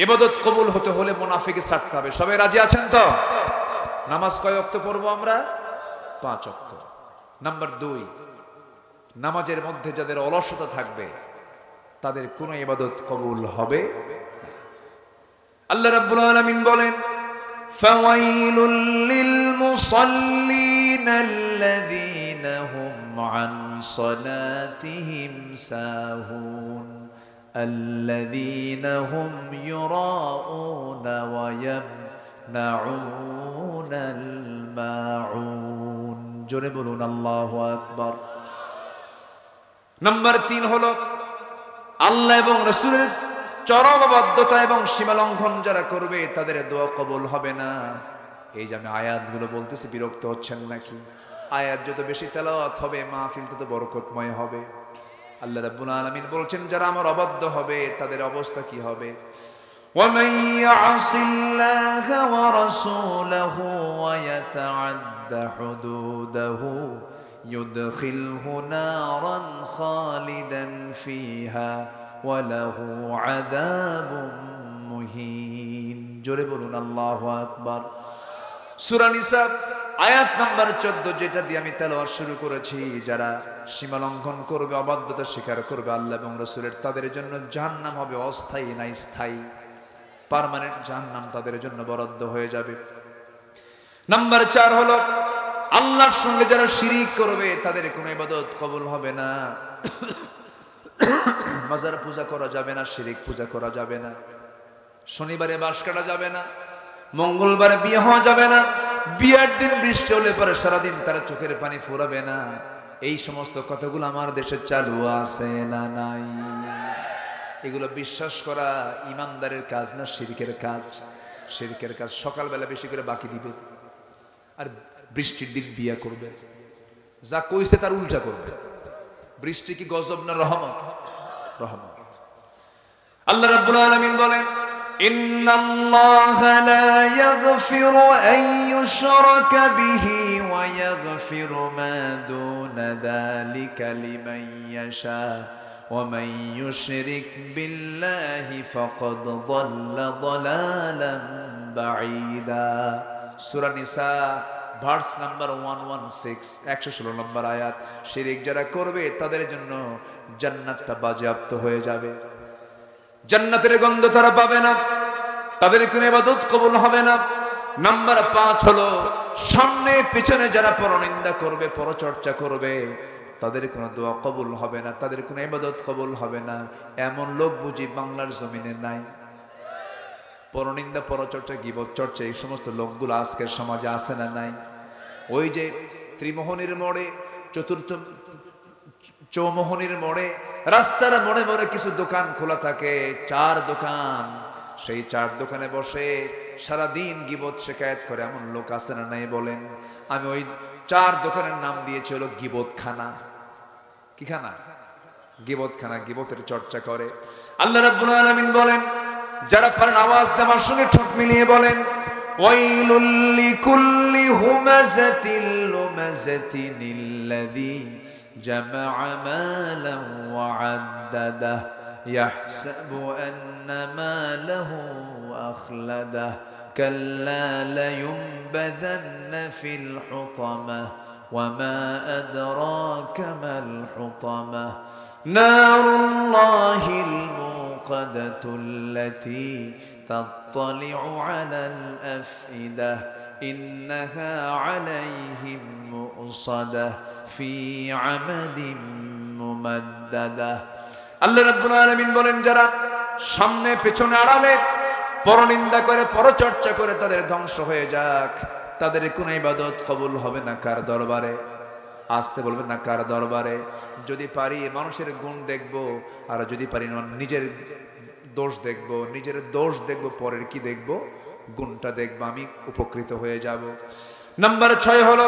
ইবাদত কবুল হতে হলে মুনাফিকি ছাড়তে হবে। সবাই রাজি আছেন তো? নামাজ কয় ওয়াক্ত পড়বো আমরা? 5 ওয়াক্ত। নাম্বার 2, নামাজের মধ্যে যাদের অলসতা থাকবে তাদের কোনো ইবাদত কবুল হবে না। আল্লাহ রাব্বুল আলামিন বলেন, ফাওয়াইলুল লিল মুসাল্লিন আল্লাযীনা হুম আন সালাতিহিম সাহুন আল্লাযীনা হুম ইউরাউনা ওয়া ইয়ামনাউনাল মাউন। জোরে বলুন আল্লাহু আকবার। নাম্বার 3 হলো আল্লাহ এবং রাসূলের চরমবদ্ধতা এবং সীমালঙ্ঘন যারা করবে তাদের দোয়া কবুল হবে না। এই যে আমি আয়াতগুলো বলতেছি, বিরক্ত হচ্ছেন নাকি? আয়াত যত বেশি তেলাওয়াত হবে মাহফিল তত বরকতময় হবে। আল্লাহ রাব্বুল আলামিন বলছেন যারা আমার অবাধ্য হবে তাদের অবস্থা কি হবে? وَمَن يَعْصِ اللَّهَ وَرَسُولَهُ وَيَتَعَدَّ حُدُودَهُ يُدْخِلْهُ نَارًا خَالِدًا فِيهَا وَلَهُ عَذَابٌ مُهِينٌ। জোরে বলুন আল্লাহু আকবার। সূরা নিসা আয়াত নাম্বার 14, যেটা দিয়ে আমি তেলাওয়াত শুরু করেছি, যারা সীমা লঙ্ঘন করবে, অবাধ্যতা স্বীকার করবে আল্লাহ এবং রাসূলের, তাদের জন্য জাহান্নাম হবে অস্থায়ী না স্থায়ী। পার্মানেন্ট জাহান্নাম তাদের জন্য বরাদ্দ হয়ে যাবে। নাম্বার 4 হলো আল্লাহর সঙ্গে যারা শিরিক করবে তাদের কোনো ইবাদত কবুল হবে না। মাজার পূজা করা যাবে না, শিরিক পূজা করা যাবে না, শনিবারে বাঁশ কাটা যাবে না, মঙ্গলবারে বিয়ে হওয়া যাবে না, বিয়ের দিন বৃষ্টি হলে পরে সারাদিন তারা চোখের পানি ফোরাবে না। এই সমস্ত কথাগুলো আমার দেশে চালু আছে না নাই? এগুলো বিশ্বাস করা ইমানদারের কাজ না শিরকের কাজ? শিরকের কাজ সকালবেলা বেশি করে বাকি দিবে আর বৃষ্টির দিন বিয়ে করবে, যা কইছে তার উল্টা করবে। বৃষ্টি কি গজব না রহমত? রহমত। আল্লাহ রাব্বুল আলামিন বলেন, ইন্নাল্লাহা লা ইয়াগফিরু আন ইউশরাকা বিহি ওয়া ইয়াগফিরু মা দুনা যালিকা লিমান ইয়াশা ওয়া মান ইউশরিক বিল্লাহি ফাকাদ যাল্লা যালালান বাঈদা। সূরা নিসা ভার্স নাম্বার 116, 116 নম্বর আয়াত। শিরিক যারা করবে তাদের জন্য জান্নাতটা বাজেয়াপ্ত হয়ে যাবে, জান্নাতের গন্ধ তারা পাবে না, তাদের কোনো ইবাদত কবুল হবে না। নাম্বার 5 হলো সামনে পিছনে যারা পরনিন্দা করবে, পরচর্চা করবে, তাদের কোনো দোয়া কবুল হবে না, তাদের কোনো ইবাদত কবুল হবে না। এমন লোক বুঝি বাংলার জমিনে নাই? পরনিন্দা, পরচর্চা, গীবত চর্চা, এই সমস্ত লোকগুলো আজকের সমাজে আছে না নাই? ওই যে ত্রিমোহনীর মোড়ে, চতুর্থ চৌমোহনীর মোড়ে, রাস্তার মোড়ে মোড়ে কিছু দোকান খোলা থাকে, 4 দোকান। সেই 4 দোকানে বসে সারাদিন গীবত শিকায়েত করে এমন লোক আছে না নাই বলেন? আমি ওই 4 দোকানের নাম দিয়েছি হলো গীবতখানা। কি খানা? গীবতখানা। গীবতের চর্চা করে। আল্লাহ রাব্বুল আলামিন বলেন, যারা পারেন আওয়াজ দেওয়ার সঙ্গে ঠোঁট মিলিয়ে বলেন, ওয়াইলুল লিকুল্লি হুমাযাতিল লুমাযাতিনিল্লাযী জামা'a মালান ওয়া আদ্দাদাহ ইয়াহসাবু আন্না মালাহু আখলাদাহ কাল্লা লায়ুনবাযান্না ফিল হুতামাহ ওয়া মা আদরাকা মাল হুতামাহ নারুল্লাহিল মুকাদাতুল লাতী তাত্তালি'ু আলাল আফইদাহ ইন্নাহা আলাইহিম মুসাদাহ ফি আমাদিন মুমাদ্দাদাহ। আল্লাহ রাব্বুল আলামিন বলেন, যারা সামনে পেছনে আড়ালে পরনিন্দা করে, পরচর্চা করে, তাদের ধ্বংস হয়ে যাক। তাদের কোনো ইবাদত কবুল হবে না। কার দরবারে? আসতে বলবেন না, কার দরবারে? যদি পারি মানুষের গুণ দেখব, আর যদি পারি নিজের দোষ দেখব, নিজের দোষ দেখব, পরের কি দেখব? গুণটা দেখব, আমি উপকৃত হয়ে যাব। নাম্বার 6 হলো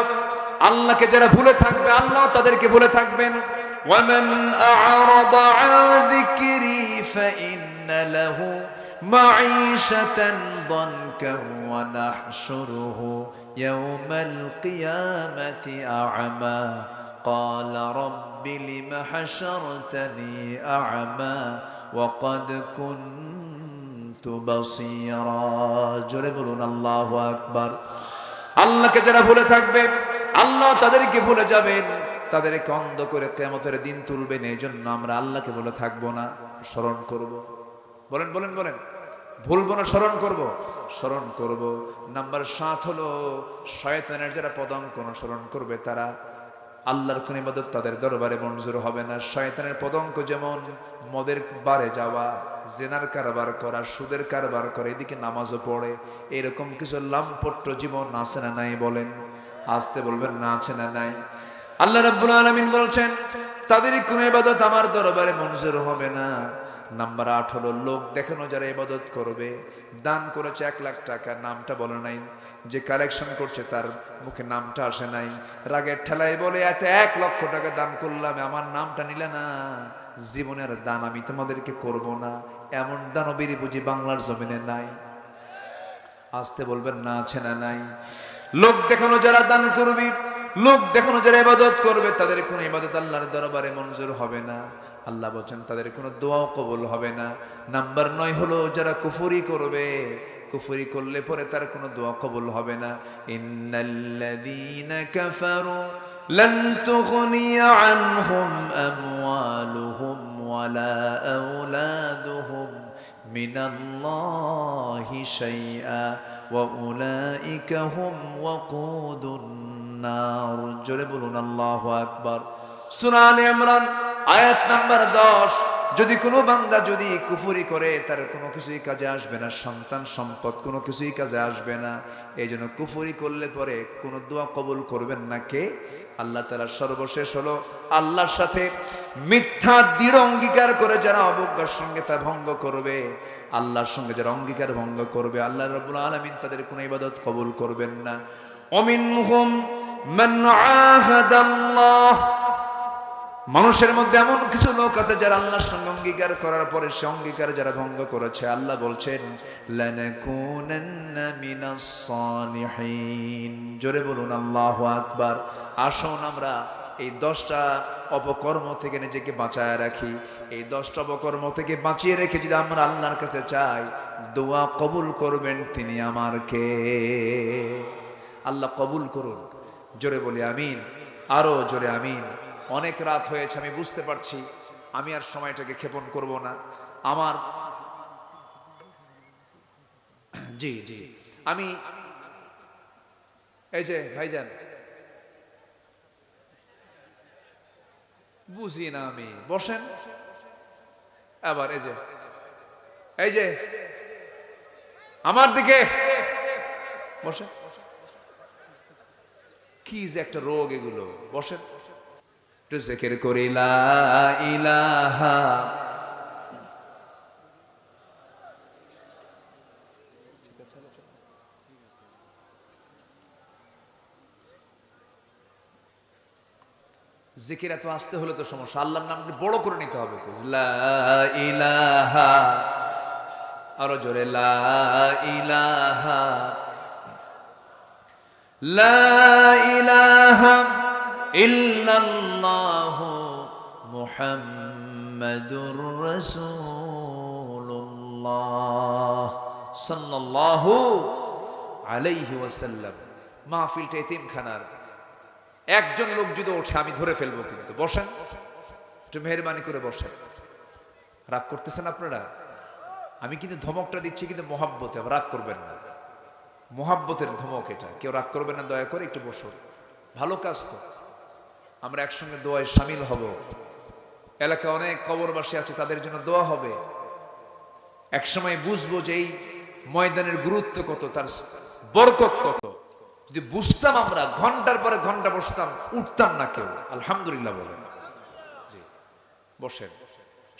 আল্লাহকে যারা ভুলে থাকবে আল্লাহ তাদেরকে ভুলে থাকবেন। ওয়ামান আ'রাদা আন যিকরি ফাইন্না লাহু মাঈশাতান দানকা ওয়া নাহশুরুহু ইয়াওমাল কিয়ামাতি আ'মা ক্বালা রাব্বি লিমা হাশারতানি আ'মা ওয়া ক্বাদ কুনতু কুনতু বাসীরা। জোরে বলুন আল্লাহু আকবার। আল্লাহকে যারা ভুলে থাকবে আল্লাহ তাদেরকে ভুলে যাবেন, তাদেরকে অন্ধ করে কিয়ামতের দিন তুলবেন। এই জন্য আমরা আল্লাহকে ভুলে থাকবো না, স্মরণ করব। বলেন বলেন বলেন, ভুলবো না, স্মরণ করব, স্মরণ করব। নাম্বার 7 হলো শয়তানের যারা পদাঙ্ক অনুসরণ করবে তারা আল্লাহর কোন ইবাদত তাদের দরবারে মঞ্জুর হবে না। শয়তানের পদাঙ্ক যেমন মদের বারে যাওয়া, জেনার কারবার করা, সুদের কারবার করে, এদিকে নামাজও পড়ে, এরকম কিছু লাম্পট্য জীবন আছে না নাই? বলেন, আসতে বলবেন না আছে না নাই? আল্লাহ রাব্বুল আলামিন বলছেন তাদের কোন ইবাদত আমার দরবারে মঞ্জুর হবে না। নাম্বার 8 হলো লোক দেখানো যারা ইবাদত করবে। দান করেছে 1 লাখ টাকা, নামটা বলে নাই, যে কালেকশন করছে তার মুখে নামটা আসে নাই, রাগের ঠেলায় বলে এত 1 লক্ষ টাকা দান করলাম, আমার নামটা নিলে না, জীবনের দান আমি তোমাদেরকে করব না। এমন দানবীর বুঝি বাংলার জমিনে নাই? আসতে বলবেন না আছে না নাই? লোক দেখানো যারা দান করবে, লোক দেখানো যারা ইবাদত করবে, তাদের কোনো ইবাদত আল্লাহর দরবারে মঞ্জুর হবে না। আল্লাহ বলেন তাদের কোনো দোয়াও কবুল হবে না। নাম্বার 9 হলো যারা কুফরি করবে, কুফরি করলে পরে তার কোনো দোয়া কবুল হবে না। ইন্নাল্লাযীনা কাফারু লান তুগনিয়া আনহুম আমওয়ালুহুম ওয়ালা আওলাদুহুম মিনাল্লাহি শাইআ ওয়া উলাইকা হুম ওয়াকুদুন নার। জোরে বলুন আল্লাহু আকবার। সূরা আলে ইমরান আয়াত নাম্বার 10। যদি কোনো বান্দা যদি কুফরি করে তার কোনো কিছুই কাজে আসবে না, সন্তান সম্পদ কোনো কিছুই কাজে আসবে না। এই জন্য কুফরি করলে পরে কোনো দোয়া কবুল করবেন না কে? আল্লাহ তাআলা। সর্বশেষ হলো আল্লাহর সাথে মিথ্যা দৃঢ় অঙ্গীকার করে যারা অবজ্ঞার সঙ্গে তা ভঙ্গ করবে, আল্লাহর সঙ্গে যারা অঙ্গীকার ভঙ্গ করবে, আল্লাহ রাব্বুল আলামিন তাদের কোনো ইবাদত কবুল করবেন না। ওমিনহুম মান আহাদাল্লাহ। মানুষের মধ্যে এমন কিছু লোক আছে যারা আল্লাহর সঙ্গে অঙ্গীকার করার পরে সে অঙ্গীকার যারা ভঙ্গ করেছে, আল্লাহ বলছেন লানাকুনান্না মিনাস সালিহিন। জোরে বলুন আল্লাহু আকবার। আসুন আমরা এই 10টা অপকর্ম থেকে নিজেকে বাঁচায় রাখি। এই 10টা অপকর্ম থেকে বাঁচিয়ে রেখে যদি আমরা আল্লাহর কাছে চাই, দোয়া কবুল করবেন তিনি আমার কে? আল্লাহ কবুল করুন। জোরে বলি আমিন, আরো জোরে আমিন। অনেক রাত হয়েছে আমি বুঝতে পারছি, আমি আর সময়টাকে ক্ষেপণ করব না। আমার জি জি আমি এই যে ভাইজান বুঝি না, আমি বসেন আবার এই যে আমার দিকে বসেন। কি যে একটা রোগ এগুলো, বসেন একটু জিকির করি লা ইলাহা জিকির এত আসতে হলে তো সমস্যা, আল্লাহর নামটা বড় করে নিতে হবে তো। লা ইলাহা, আরো জোরে লা ইলাহা, লা ইলাহা ইল্লাল্লাহু মুহাম্মাদুর রাসূলুল্লাহ সাল্লাল্লাহু আলাইহি ওয়াসাল্লাম। মাহফিলটা এতিমখানার, একজন লোক যদি ওঠে আমি ধরে ফেলবো, কিন্তু বসেন একটু মেহেরবানি করে বসেন। রাগ করতেছেন আপনারা? আমি কিন্তু ধমকটা দিচ্ছি কিন্তু মহাব্বতে, রাগ করবেন না, মহাব্বতের ধমক এটা, কেউ রাগ করবেন না, দয়া করে একটু বসুন। ভালো কাজ তো, আমরা একসঙ্গে দোয়ায় শামিল হব। এলাকায় অনেক কবরবাসী আছে, তাদের জন্য দোয়া হবে। একসময় বুঝবো যে এই ময়দানের গুরুত্ব কত, তার বরকত কত। যদি বুঝতাম আমরা, ঘন্টার পরে ঘন্টা বসতাম, উঠতাম না কেউ। আলহামদুলিল্লাহ বলেন। জি বসেন।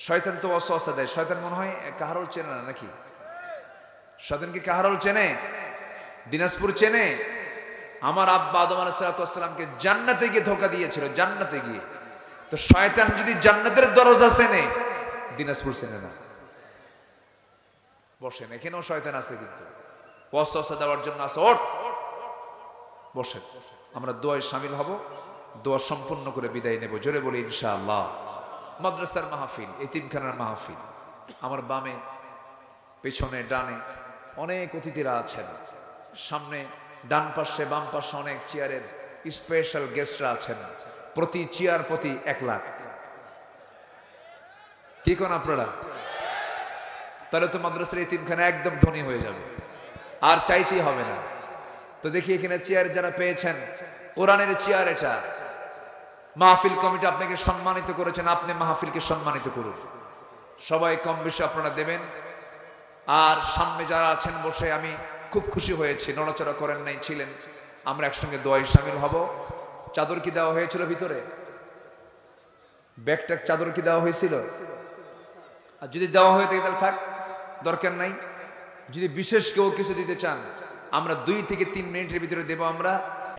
শয়তান তো ওয়াসওয়াসা দেয়। শয়তান মনে হয় কাহারুল চেনে না নাকি? শয়তান কি কাহারুল চেনে? দিনাজপুর চেনে? আমার আব্বা আদম আলাইহিস সালামকে জান্নাতে গিয়ে ধোঁকা দিয়েছিল, জান্নাতে গিয়ে। তো শয়তান যদি জান্নাতের দরজা চেনে, দিনাজপুর চেনে না। বসেন, এখানেও শয়তান আছে, কিন্তু ওয়াসওয়াসা দেওয়ার জন্য আছে। ওঠ, বসেন। আমরা দোয়ায় শামিল হব, দোয়া সম্পূর্ণ করে বিদায় নেব। জোরে বলি ইনশাআল্লাহ। মাদ্রাসার মাহফিল, এতিমখানার মাহফিল। আমার বামে পেছনে ডানে অনেক অতিথিরা আছেন, সামনে ডান পাশে বাম পাশে অনেক চেয়ারের স্পেশাল গেস্টরা আছেন, প্রতি চেয়ার প্রতি 1 লাখ। কি কোন আপনারা? তাহলে তো মাদ্রাসার এতিমখানা একদম ধনী হয়ে যাবে, আর চাইতেই হবে না। তো দেখি এখানে চেয়ার যারা পেয়েছেন, কোরআনের চেয়ার এটা। মাহফিল কমিটি আপনাকে সম্মানিত করেছেন, আপনি মাহফিলকে সম্মানিত করুন। সবাই কম বেশি আপনারা দেবেন। আর সামনে যারা আছেন বসে, আমি খুব খুশি হয়েছি, নড়াচড়া করেন নাই, ছিলেন। আমরা একসঙ্গে দোয়ায় শামিল হব। চাদর কি দেওয়া হয়েছিল ভিতরে? ব্যাগটা চাদর কি দেওয়া হয়েছিল? আর যদি দেওয়া হয়ে থাকে তাহলে থাক, দরকার নাই। যদি বিশেষ কেউ কিছু দিতে চান, আমরা 2 থেকে 3 মিনিটের ভিতরে দেব আমরা।